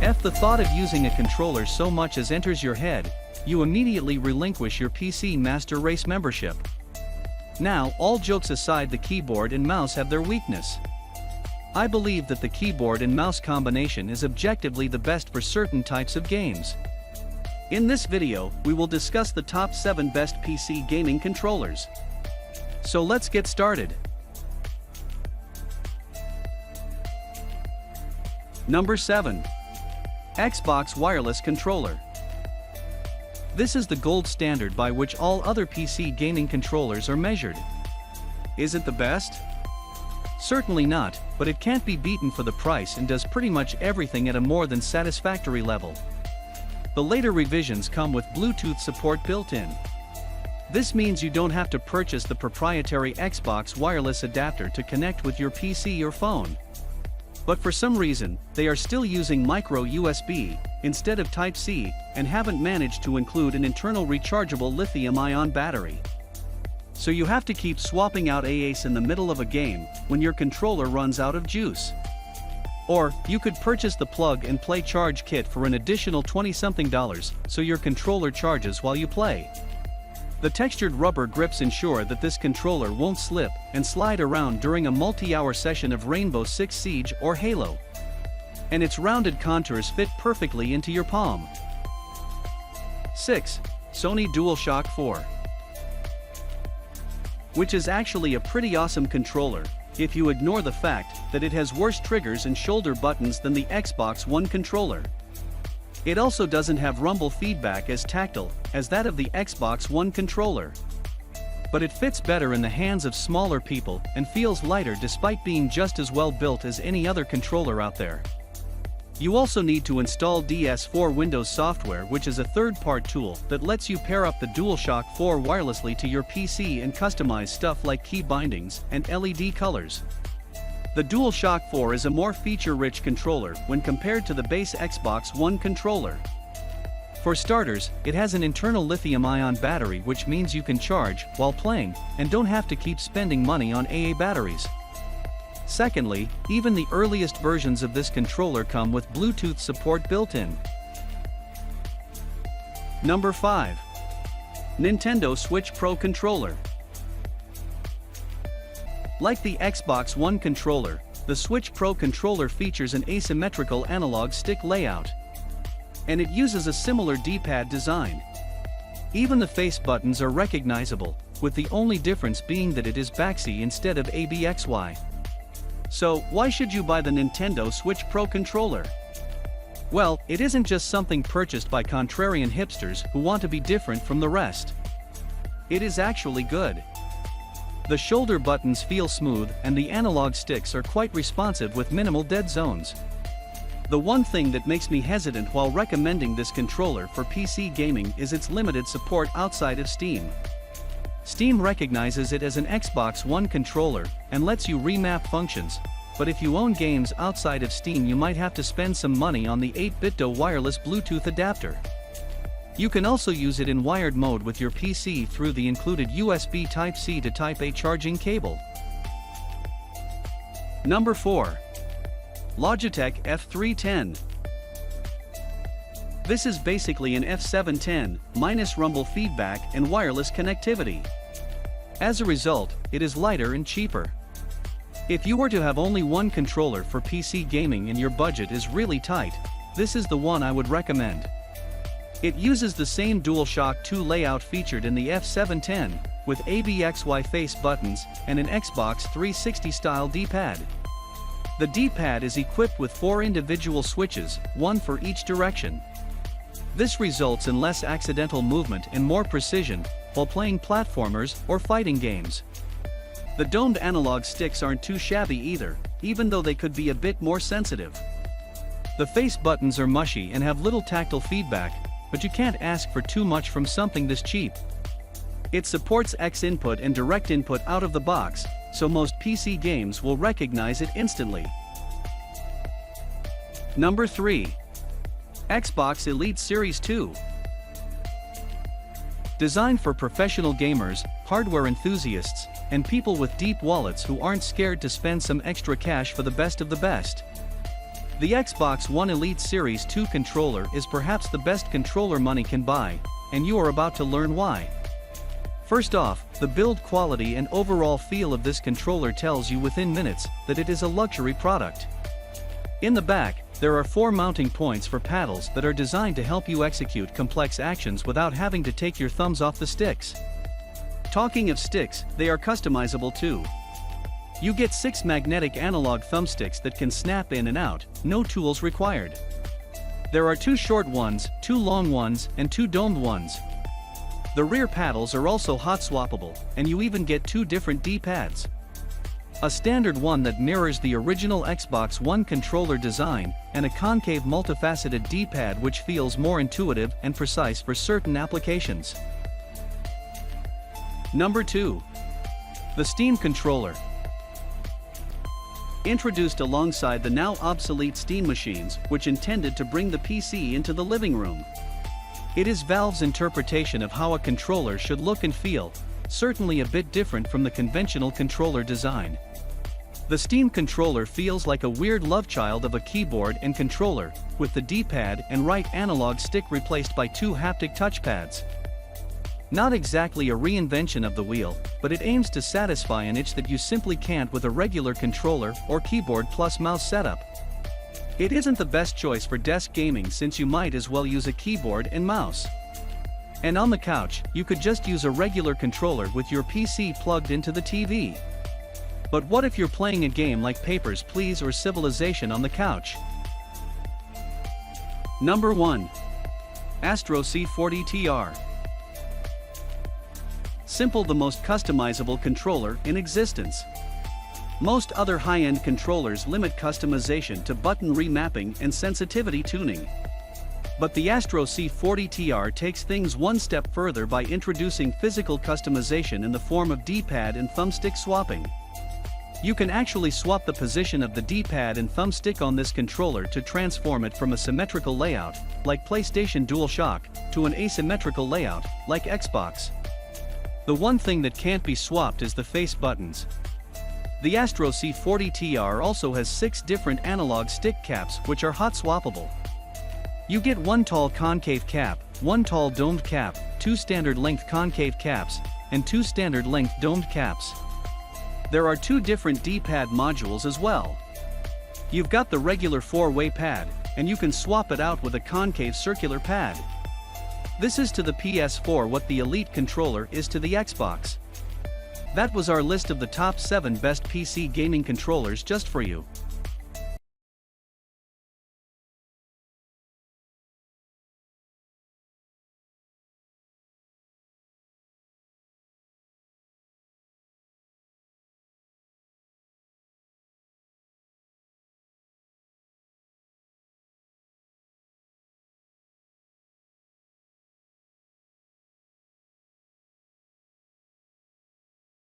If the thought of using a controller so much as enters your head, you immediately relinquish your PC Master Race membership. Now, all jokes aside, the keyboard and mouse have their weakness. I believe that the keyboard and mouse combination is objectively the best for certain types of games. In this video, we will discuss the top 7 best PC gaming controllers. So let's get started. Number 7. Xbox Wireless Controller. This is the gold standard by which all other PC gaming controllers are measured. Is it the best? Certainly not, but it can't be beaten for the price and does pretty much everything at a more than satisfactory level. The later revisions come with Bluetooth support built in. This means you don't have to purchase the proprietary Xbox wireless adapter to connect with your PC or phone. But for some reason, they are still using micro USB instead of Type-C and haven't managed to include an internal rechargeable lithium-ion battery. So you have to keep swapping out AAs in the middle of a game when your controller runs out of juice. Or, you could purchase the plug-and-play charge kit for an additional $20-something so your controller charges while you play. The textured rubber grips ensure that this controller won't slip and slide around during a multi-hour session of Rainbow Six Siege or Halo. And its rounded contours fit perfectly into your palm. 6. Sony DualShock 4. Which is actually a pretty awesome controller, if you ignore the fact that it has worse triggers and shoulder buttons than the Xbox One controller. It also doesn't have rumble feedback as tactile as that of the Xbox One controller. But it fits better in the hands of smaller people and feels lighter despite being just as well built as any other controller out there. You also need to install DS4 Windows software, which is a third-part tool that lets you pair up the DualShock 4 wirelessly to your PC and customize stuff like key bindings and LED colors. The DualShock 4 is a more feature-rich controller when compared to the base Xbox One controller. For starters, it has an internal lithium-ion battery, which means you can charge while playing and don't have to keep spending money on AA batteries. Secondly, even the earliest versions of this controller come with Bluetooth support built in. Number 5. Nintendo Switch Pro Controller. Like the Xbox One controller, the Switch Pro controller features an asymmetrical analog stick layout. And it uses a similar D-pad design. Even the face buttons are recognizable, with the only difference being that it is backsy instead of ABXY. So, why should you buy the Nintendo Switch Pro controller? Well, it isn't just something purchased by contrarian hipsters who want to be different from the rest. It is actually good. The shoulder buttons feel smooth and the analog sticks are quite responsive with minimal dead zones. The one thing that makes me hesitant while recommending this controller for PC gaming is its limited support outside of Steam. Steam recognizes it as an Xbox One controller and lets you remap functions, but if you own games outside of Steam you might have to spend some money on the 8-bit wireless Bluetooth adapter. You can also use it in wired mode with your PC through the included USB Type-C to Type-A charging cable. Number 4. Logitech F310. This is basically an F710, minus rumble feedback and wireless connectivity. As a result, it is lighter and cheaper. If you were to have only one controller for PC gaming and your budget is really tight, this is the one I would recommend. It uses the same DualShock 2 layout featured in the F710, with ABXY face buttons and an Xbox 360 style D-pad. The D-pad is equipped with 4 individual switches, one for each direction. This results in less accidental movement and more precision while playing platformers or fighting games. The domed analog sticks aren't too shabby either, even though they could be a bit more sensitive. The face buttons are mushy and have little tactile feedback, but you can't ask for too much from something this cheap. It supports X input and direct input out of the box, so most PC games will recognize it instantly. Number 3. Xbox Elite Series 2. Designed for professional gamers, hardware enthusiasts, and people with deep wallets who aren't scared to spend some extra cash for the best of the best. The Xbox One Elite Series 2 controller is perhaps the best controller money can buy, and you are about to learn why. First off, the build quality and overall feel of this controller tells you within minutes that it is a luxury product. In the back, there are 4 mounting points for paddles that are designed to help you execute complex actions without having to take your thumbs off the sticks. Talking of sticks, they are customizable too. You get 6 magnetic analog thumbsticks that can snap in and out, no tools required. There are 2 short ones, 2 long ones, and 2 domed ones. The rear paddles are also hot swappable, and you even get 2 different D-pads. A standard one that mirrors the original Xbox One controller design, and a concave multifaceted D-pad which feels more intuitive and precise for certain applications. Number 2. The Steam Controller. Introduced alongside the now obsolete Steam machines, which intended to bring the PC into the living room. It is Valve's interpretation of how a controller should look and feel, certainly a bit different from the conventional controller design. The Steam controller feels like a weird love child of a keyboard and controller, with the D-pad and right analog stick replaced by 2 haptic touchpads. Not exactly a reinvention of the wheel, but it aims to satisfy an itch that you simply can't with a regular controller or keyboard plus mouse setup. It isn't the best choice for desk gaming since you might as well use a keyboard and mouse. And on the couch, you could just use a regular controller with your PC plugged into the TV. But what if you're playing a game like Papers, Please or Civilization on the couch? Number 1. ASTRO C40 TR. Simple, the most customizable controller in existence. Most other high-end controllers limit customization to button remapping and sensitivity tuning. But the ASTRO C40 TR takes things one step further by introducing physical customization in the form of D-pad and thumbstick swapping. You can actually swap the position of the D-pad and thumbstick on this controller to transform it from a symmetrical layout, like PlayStation DualShock, to an asymmetrical layout, like Xbox. The one thing that can't be swapped is the face buttons. The ASTRO C40 TR also has 6 different analog stick caps which are hot swappable. You get 1 tall concave cap, 1 tall domed cap, 2 standard length concave caps, and 2 standard length domed caps. There are 2 different D-pad modules as well. You've got the regular 4-way pad, and you can swap it out with a concave circular pad. This is to the PS4 what the Elite controller is to the Xbox. That was our list of the top 7 best PC gaming controllers just for you.